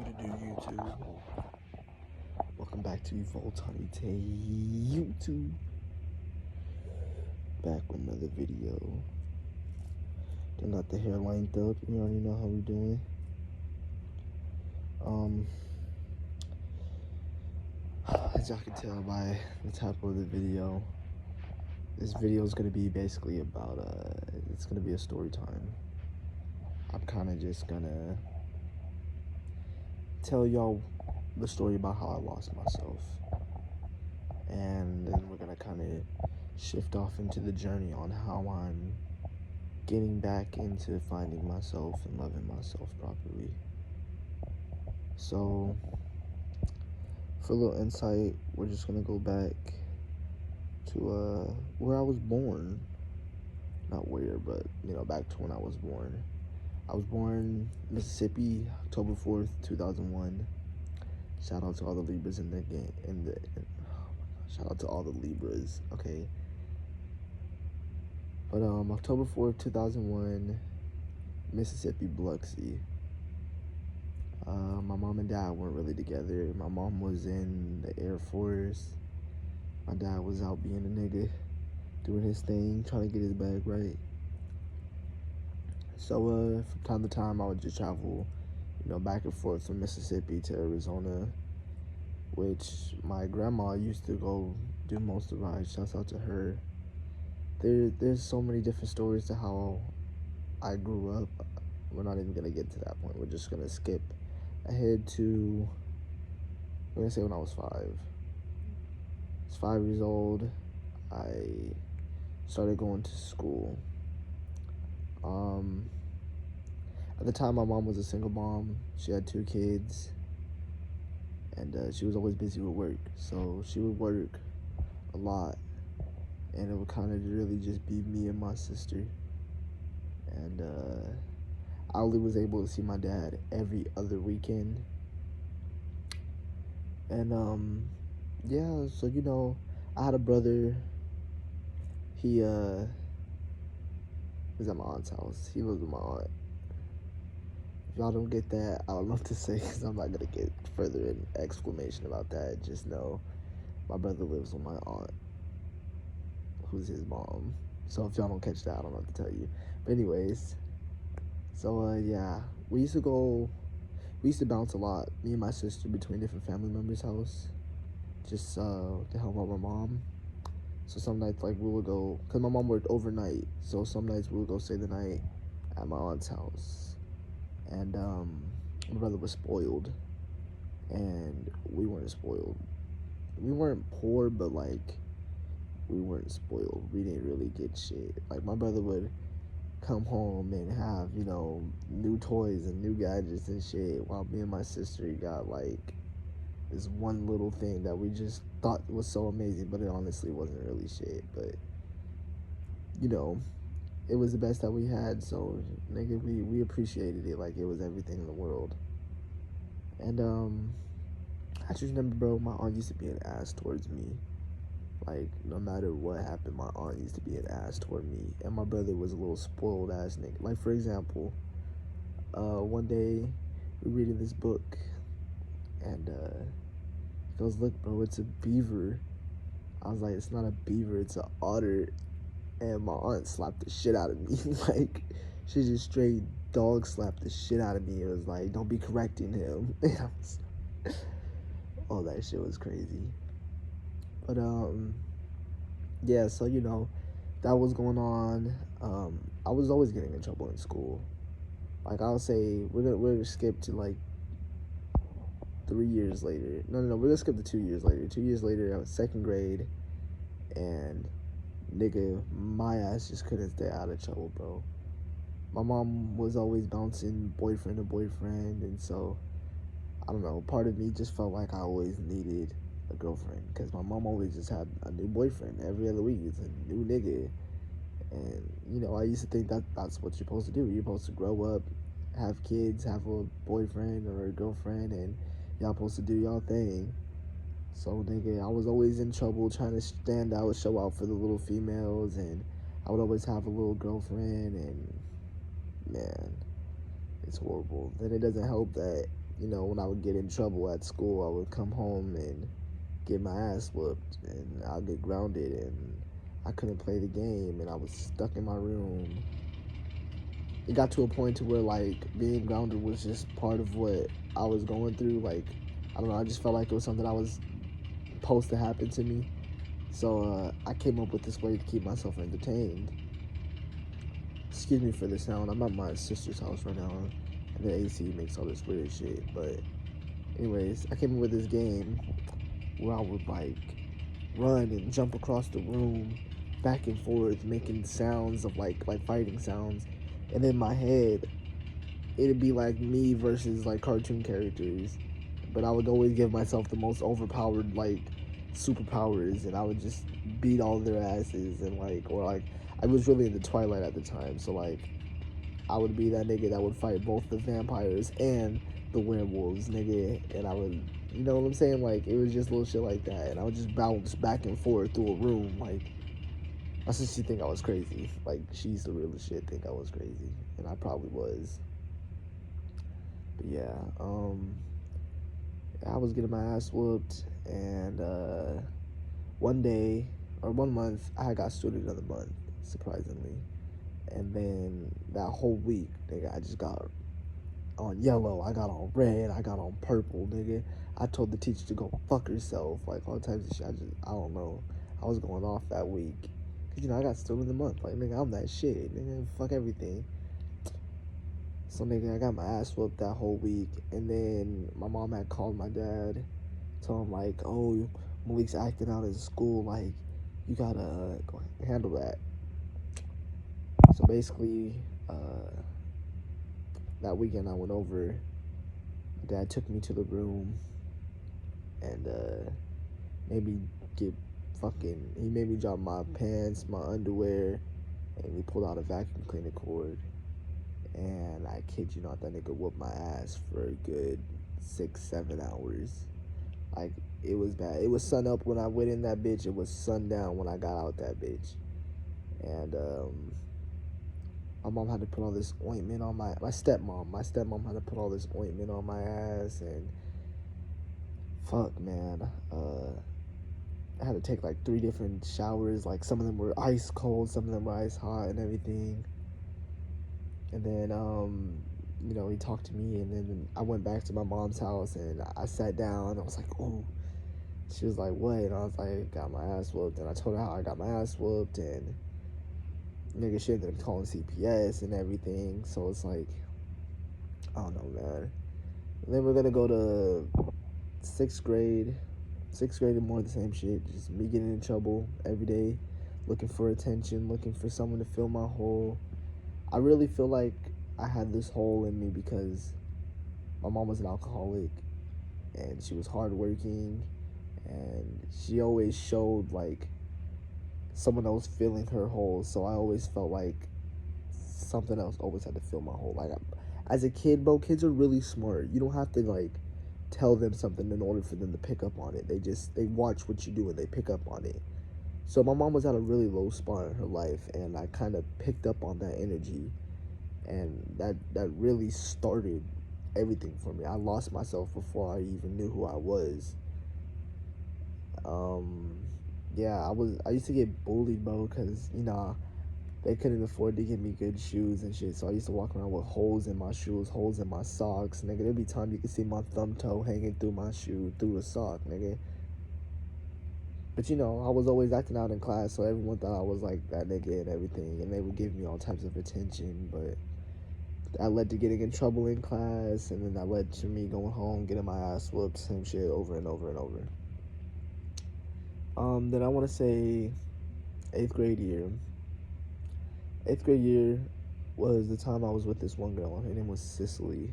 What to do, YouTube? Welcome back to Voltani YouTube. Back with another video. Done got the hair lined up. You already know how we doing. As y'all can tell by the title of the video, this video is gonna be basically about it's gonna be a story time. I'm kind of just gonna tell y'all the story about how I lost myself, and then we're gonna kind of shift off into the journey on how I'm getting back into finding myself and loving myself properly. So for a little insight, we're just gonna go back to where I was born. Not where, but back to when I was born. I was born in Mississippi, October 4th, 2001. Shout out to all the Libras in the game. Shout out to all the Libras, okay? But October 4th, 2001, Mississippi, Biloxi. My mom and dad weren't really together. My mom was in the Air Force. My dad was out being a nigga, doing his thing, trying to get his bag right. So from time to time, I would just travel, back and forth from Mississippi to Arizona, which my grandma used to go do most of the rides. Shouts out to her. There's so many different stories to how I grew up. We're not even gonna get to that point. We're just gonna skip ahead to, we're gonna say when I was 5. I was 5 years old. I started going to school. At the time, my mom was a single mom. She had 2 kids, and she was always busy with work. So she would work a lot, and it would kind of really just be me and my sister. And I only was able to see my dad every other weekend. And yeah, so I had a brother. He was at my aunt's house. He lived with my aunt. If y'all don't get that, I don't know what to say, because I'm not going to get further in exclamation about that. Just know my brother lives with my aunt, who's his mom. So if y'all don't catch that, I don't know what to tell you. But anyways, so yeah, we used to bounce a lot, me and my sister, between different family members' house, just to help out my mom. So some nights, like, we would go, because my mom worked overnight, so some nights we would go stay the night at my aunt's house. And my brother was spoiled, and we weren't spoiled. We weren't poor, but, like, we weren't spoiled. We didn't really get shit. Like, my brother would come home and have, new toys and new gadgets and shit, while me and my sister got, like, this one little thing that we just thought was so amazing, but it honestly wasn't really shit. But it was the best that we had, so nigga, we appreciated it like it was everything in the world. And I just remember, bro, my aunt used to be an ass towards me. Like, no matter what happened, my aunt used to be an ass toward me, and my brother was a little spoiled ass nigga. Like, for example, one day we were reading this book, and he goes, "Look, bro, it's a beaver." I was like, "It's not a beaver, it's an otter." And my aunt slapped the shit out of me. Like, she just straight dog slapped the shit out of me. It was like, "Don't be correcting him." All that shit was crazy. But yeah, so that was going on. I was always getting in trouble in school. Like, I'll say we're gonna skip to like 3 years later. No, we're gonna skip to 2 years later. 2 years later, I was 2nd grade, and nigga, my ass just couldn't stay out of trouble, bro. My mom was always bouncing boyfriend to boyfriend, and so, I don't know, part of me just felt like I always needed a girlfriend, because my mom always just had a new boyfriend every other week. It's a new nigga. And I used to think that that's what you're supposed to do. You're supposed to grow up, have kids, have a boyfriend or a girlfriend, and y'all supposed to do y'all thing. So nigga, I was always in trouble trying to stand out, show out for the little females, and I would always have a little girlfriend, and man, it's horrible. Then it doesn't help that when I would get in trouble at school, I would come home and get my ass whooped, and I'll get grounded, and I couldn't play the game, and I was stuck in my room. It got to a point to where like being grounded was just part of what I was going through. Like, I don't know, I just felt like it was something I was supposed to happen to me. So I came up with this way to keep myself entertained. Excuse me for the sound. I'm at my sister's house right now, and the AC makes all this weird shit. But anyways, I came up with this game where I would like run and jump across the room, back and forth, making sounds of like fighting sounds, and in my head, it'd be like me versus like cartoon characters, but I would always give myself the most overpowered like superpowers, and I would just beat all their asses, and like I was really into Twilight at the time, so like I would be that nigga that would fight both the vampires and the werewolves, nigga, and I would, you know what I'm saying? Like it was just little shit like that, and I would just bounce back and forth through a room. Like my sister think I was crazy. Like she used to really shit think I was crazy, and I probably was. But yeah, I was getting my ass whooped, and one day or 1 month, I got student of the month, surprisingly, and then that whole week, nigga, I just got on yellow, I got on red, I got on purple, nigga. I told the teacher to go fuck herself, like all types of shit. I don't know. I was going off that week, cause I got student of the month, like nigga, I'm that shit, nigga, fuck everything. So nigga, I got my ass whooped that whole week, and then my mom had called my dad, told him like, oh, Malik's acting out in school, like you gotta go handle that. So basically, that weekend I went over. My dad took me to the room and made me get fucking. He made me drop my pants, my underwear, and he pulled out a vacuum cleaner cord. And I kid you not, that nigga whooped my ass for a good 6-7 hours. Like it was bad. It was sun up when I went in that bitch. It was sundown when I got out that bitch. And my mom had to put all this ointment on my stepmom. My stepmom had to put all this ointment on my ass, and fuck, man. I had to take like 3 different showers. Like some of them were ice cold, some of them were ice hot, and everything. And then he talked to me, and then I went back to my mom's house, and I sat down. I was like, oh. She was like, what? And I was like, got my ass whooped. And I told her how I got my ass whooped, and nigga, she ended up calling CPS and everything. So it's like, I don't know, man. And then we're gonna go to 6th grade. 6th grade and more of the same shit. Just me getting in trouble every day, looking for attention, looking for someone to fill my hole. I really feel like I had this hole in me because my mom was an alcoholic, and she was hardworking, and she always showed like someone else filling her hole. So I always felt like something else always had to fill my hole. Like as a kid, bro, kids are really smart. You don't have to like tell them something in order for them to pick up on it. They watch what you do and they pick up on it. So my mom was at a really low spot in her life, and I kind of picked up on that energy, and that really started everything for me. I lost myself before I even knew who I was. Yeah, I used to get bullied, bro, because they couldn't afford to give me good shoes and shit. So I used to walk around with holes in my shoes, holes in my socks, nigga. There'd be time you could see my thumb toe hanging through my shoe, through a sock, nigga. But I was always acting out in class, so everyone thought I was like that nigga and everything, and they would give me all types of attention. But that led to getting in trouble in class, and then that led to me going home, getting my ass whooped, same shit over and over and over. Then I want to say 8th grade year. 8th grade year was the time I was with this one girl. Her name was Cicely.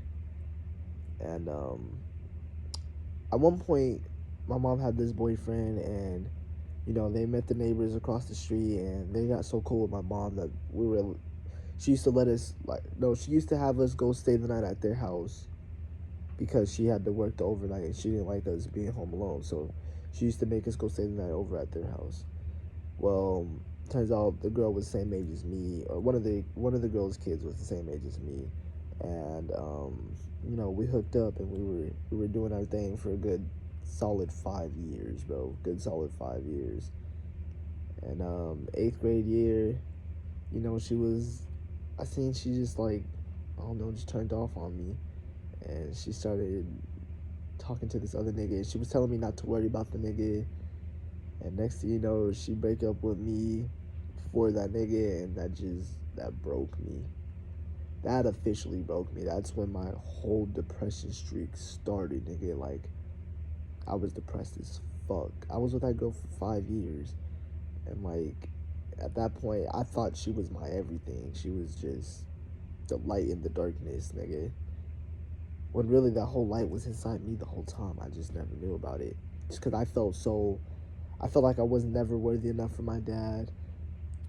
And at one point, my mom had this boyfriend, and they met the neighbors across the street, and they got so cool with my mom that she used to let us, she used to have us go stay the night at their house because she had to work the overnight, and she didn't like us being home alone. So she used to make us go stay the night over at their house. Well, turns out the girl was the same age as me, or one of the girl's kids was the same age as me, and we hooked up, and we were doing our thing for a good solid 5 years, bro. Good solid 5 years. And eighth grade year, she was, I seen she just like, I don't know, just turned off on me, and she started talking to this other nigga. She was telling me not to worry about the nigga, and next thing you know, she break up with me for that nigga, and that broke me. That officially broke me. That's when my whole depression streak started, nigga. Like, I was depressed as fuck. I was with that girl for 5 years, and like, at that point, I thought she was my everything. She was just the light in the darkness, nigga. When really that whole light was inside me the whole time. I just never knew about it. Just because I felt like I was never worthy enough for my dad,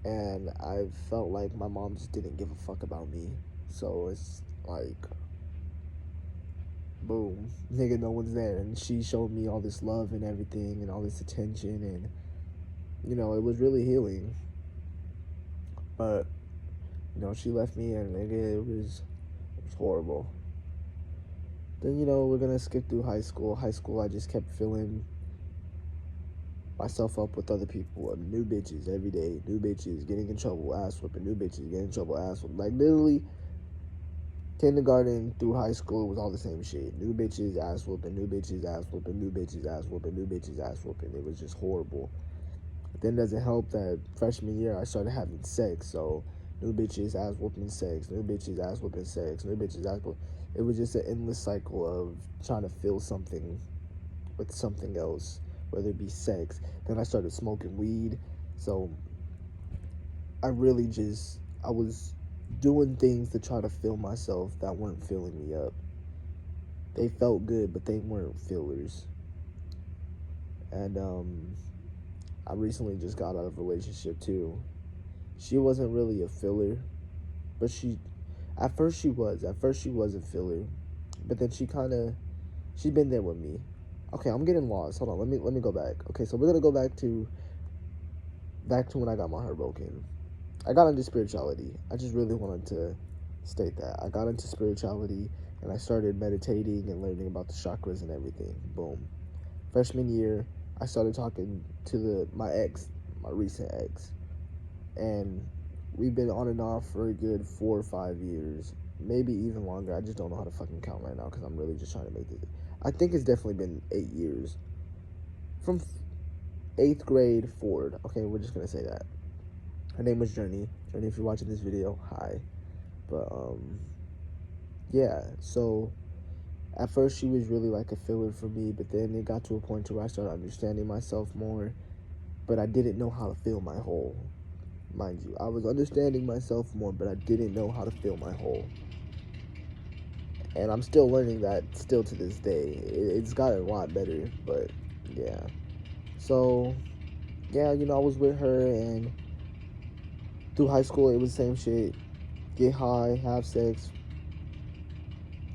and I felt like my mom just didn't give a fuck about me. So it's like, boom, nigga, no one's there. And she showed me all this love and everything and all this attention, and, it was really healing. But, she left me, and nigga, it was horrible. Then, we're gonna skip through high school. High school, I just kept filling myself up with other people, new bitches every day, new bitches getting in trouble, ass whooping, new bitches getting in trouble, ass whooping. Like, literally, kindergarten through high school was all the same shit. New bitches, ass whooping, new bitches, ass whooping, new bitches, ass whooping, new bitches, ass whooping. It was just horrible. But then doesn't help that freshman year I started having sex, so new bitches, ass whooping, sex, new bitches, ass whooping, sex, new bitches, ass whooping. It was just an endless cycle of trying to fill something with something else, whether it be sex. Then I started smoking weed, so I was doing things to try to fill myself that weren't filling me up. They felt good, but they weren't fillers. And I recently just got out of a relationship too. She wasn't really a filler, but at first she was. At first she was a filler, but then she's been there with me. Okay, I'm getting lost. Hold on, let me go back. Okay, so we're gonna go back to when I got my heart broken. I got into spirituality. I just really wanted to state that. I got into spirituality, and I started meditating and learning about the chakras and everything. Boom. Freshman year, I started talking to my recent ex, and we've been on and off for a good 4 or 5 years, maybe even longer. I just don't know how to fucking count right now because I'm really just trying to make this. I think it's definitely been 8 years from eighth grade forward. Okay, we're just gonna say that. Her name was Journey. Journey, if you're watching this video, hi. But yeah. So at first she was really like a filler for me, but then it got to a point where I started understanding myself more. But I didn't know how to fill my hole. Mind you, I was understanding myself more, but I didn't know how to fill my hole. And I'm still learning that still to this day. It's gotten a lot better, but yeah. So yeah, I was with her, and through high school it was the same shit. Get high, have sex,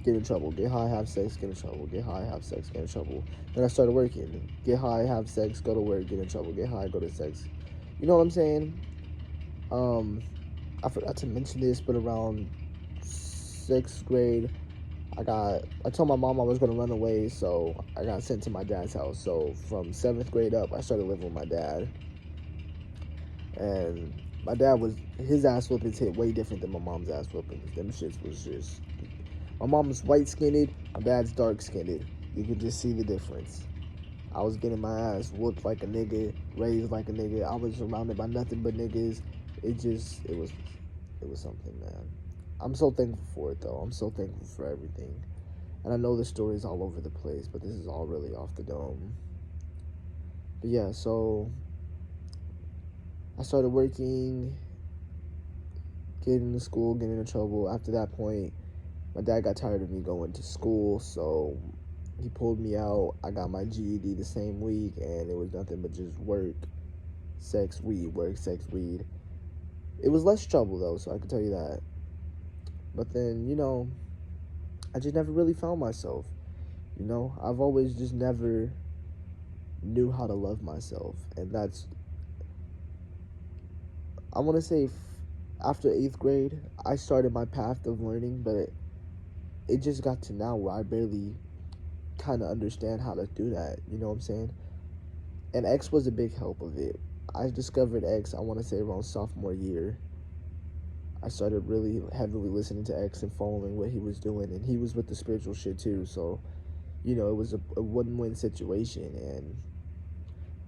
get in trouble. Get high, have sex, get in trouble. Get high, have sex, get in trouble. Then I started working. Get high, have sex, go to work, get in trouble. Get high, go to sex. You know what I'm saying? I forgot to mention this, but around 6th grade, I told my mom I was gonna run away, so I got sent to my dad's house. So from 7th grade up, I started living with my dad, and my dad his ass whoopings hit way different than my mom's ass whoopings. Them shits was just, my mom's white skinned, my dad's dark skinned. You could just see the difference. I was getting my ass whooped like a nigga, raised like a nigga. I was surrounded by nothing but niggas. It was something, man. I'm so thankful for it, though. I'm so thankful for everything. And I know the story's all over the place, but this is all really off the dome. But yeah, so I started working, getting to school, getting in trouble. After that point, my dad got tired of me going to school, so he pulled me out. I got my GED the same week, and it was nothing but just work, sex, weed, work, sex, weed. It was less trouble, though, so I can tell you that. But then, I just never really found myself. I've always just never knew how to love myself. And I want to say after 8th grade, I started my path of learning, but it just got to now where I barely kind of understand how to do that. You know what I'm saying? And X was a big help of it. I discovered X, I want to say around sophomore year. I started really heavily listening to X and following what he was doing, and he was with the spiritual shit too. So, you know, it was a win-win situation, and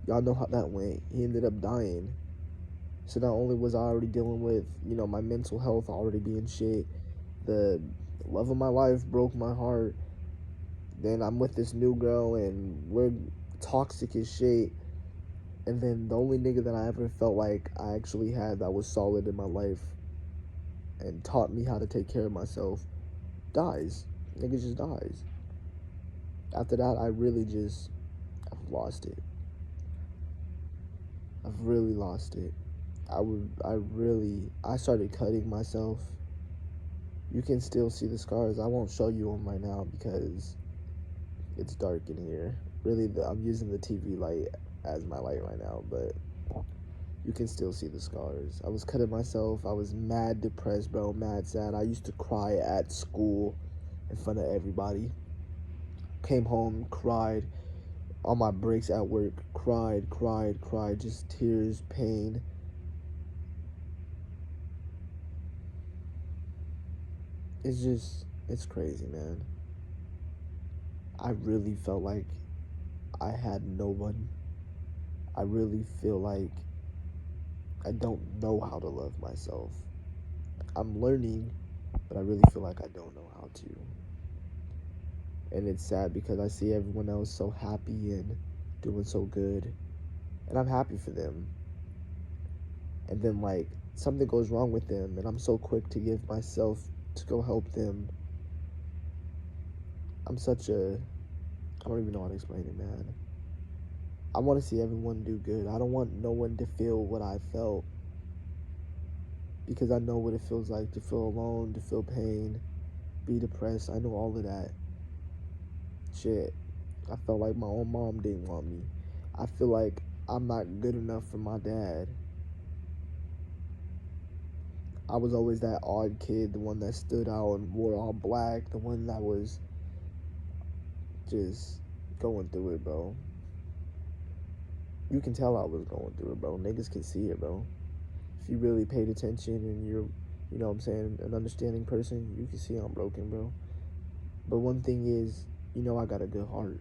y'all know how that went. He ended up dying. So not only was I already dealing with, you know, my mental health already being shit, the love of my life broke my heart. Then I'm with this new girl and we're toxic as shit. And then the only nigga that I ever felt like I actually had that was solid in my life and taught me how to take care of myself dies. Nigga just dies. After that, I've lost it. I've really lost it. I started cutting myself. You can still see the scars. I won't show you them right now because it's dark in here. Really, I'm using the TV light as my light right now, but you can still see the scars. I was cutting myself. I was mad depressed, bro. Mad sad. I used to cry at school in front of everybody. Came home, cried. On my breaks at work, cried. Just tears, pain. It's crazy, man. I really felt like I had no one. I really feel like I don't know how to love myself. I'm learning, but I really feel like I don't know how to. And it's sad because I see everyone else so happy and doing so good, and I'm happy for them. And then, like, something goes wrong with them, and I'm so quick to give myself to go help them. I'm such a. I don't even know how to explain it, man. I want to see everyone do good. I don't want no one to feel what I felt because I know what it feels like to feel alone, to feel pain, be depressed. I know all of that. Shit. I felt like my own mom didn't want me. I feel like I'm not good enough for my dad. I was always that odd kid, the one that stood out and wore all black, the one that was just going through it, bro. You can tell I was going through it, bro. Niggas can see it, bro. If you really paid attention and you're, you know what I'm saying, an understanding person, you can see I'm broken, bro. But one thing is, you know, I got a good heart.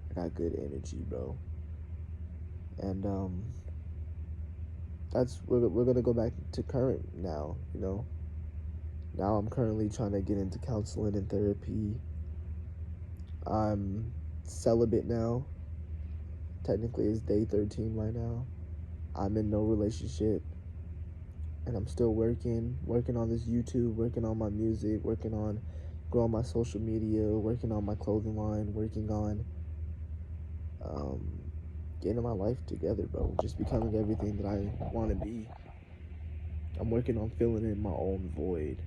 I got good energy, bro. And that's we're gonna go back to current now. You know, now I'm currently trying to get into counseling and therapy. I'm celibate now. Technically, it's day 13 right now. I'm in no relationship, and I'm still working on this YouTube, working on my music, working on growing my social media, working on my clothing line, working on um, getting my life together, bro. Just becoming everything that I want to be. I'm working on filling in my own void.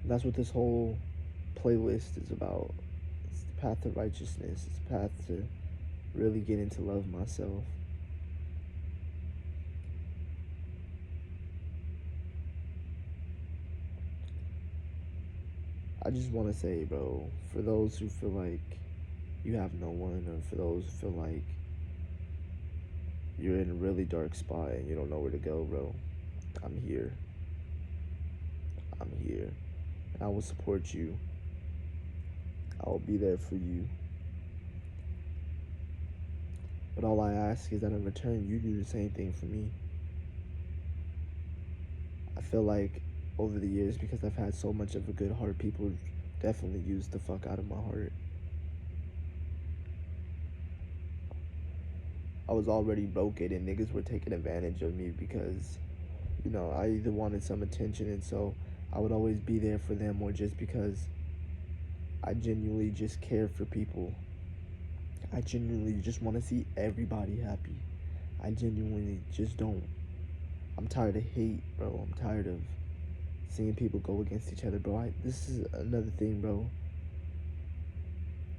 And that's what this whole playlist is about. It's the path to righteousness. It's the path to really getting to love myself. I just want to say, bro, for those who feel like you have no one, or for those who feel like you're in a really dark spot and you don't know where to go, bro, I'm here. I'm here. And I will support you. I will be there for you. But all I ask is that in return, you do the same thing for me. I feel like over the years, because I've had so much of a good heart, people definitely used the fuck out of my heart. I was already broken and niggas were taking advantage of me because, you know, I either wanted some attention and so I would always be there for them, or just because I genuinely just care for people. I genuinely just want to see everybody happy. I genuinely just don't. I'm tired of hate, bro. I'm tired of seeing people go against each other, bro. This is another thing, bro.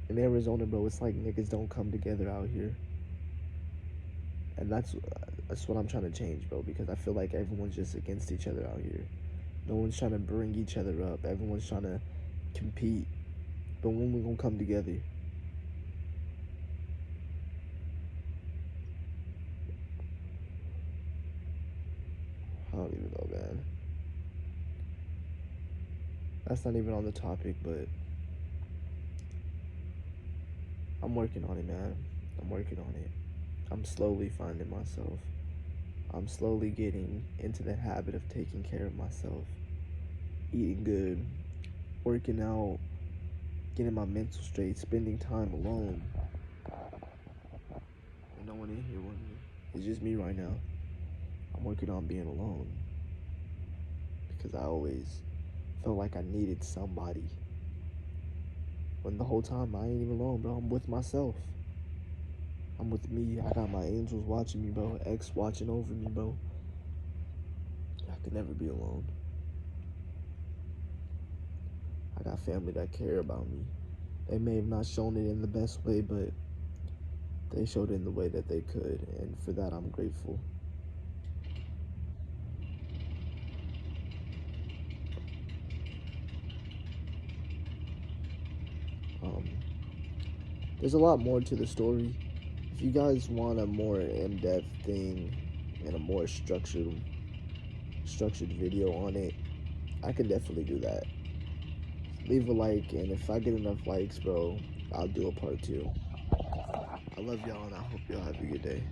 In Arizona, bro, it's like niggas don't come together out here. And that's what I'm trying to change, bro, because I feel like everyone's just against each other out here. No one's trying to bring each other up. Everyone's trying to compete. But when we gonna come together? I don't even know, man. That's not even on the topic, but I'm working on it, man. I'm working on it. I'm slowly finding myself. I'm slowly getting into the habit of taking care of myself, eating good, working out, getting my mental straight, spending time alone. Ain't no one in here with me. It's just me right now. I'm working on being alone because I always felt like I needed somebody. When the whole time I ain't even alone, bro. I'm with myself. I'm with me. I got my angels watching me, bro. X watching over me, bro. I could never be alone. I got family that care about me. They may have not shown it in the best way, but they showed it in the way that they could, and for that I'm grateful. Um, there's a lot more to the story. If you guys want a more in-depth thing and a more structured video on it, I can definitely do that. Leave a like, and if I get enough likes, bro, I'll do a part 2. I love y'all, and I hope y'all have a good day.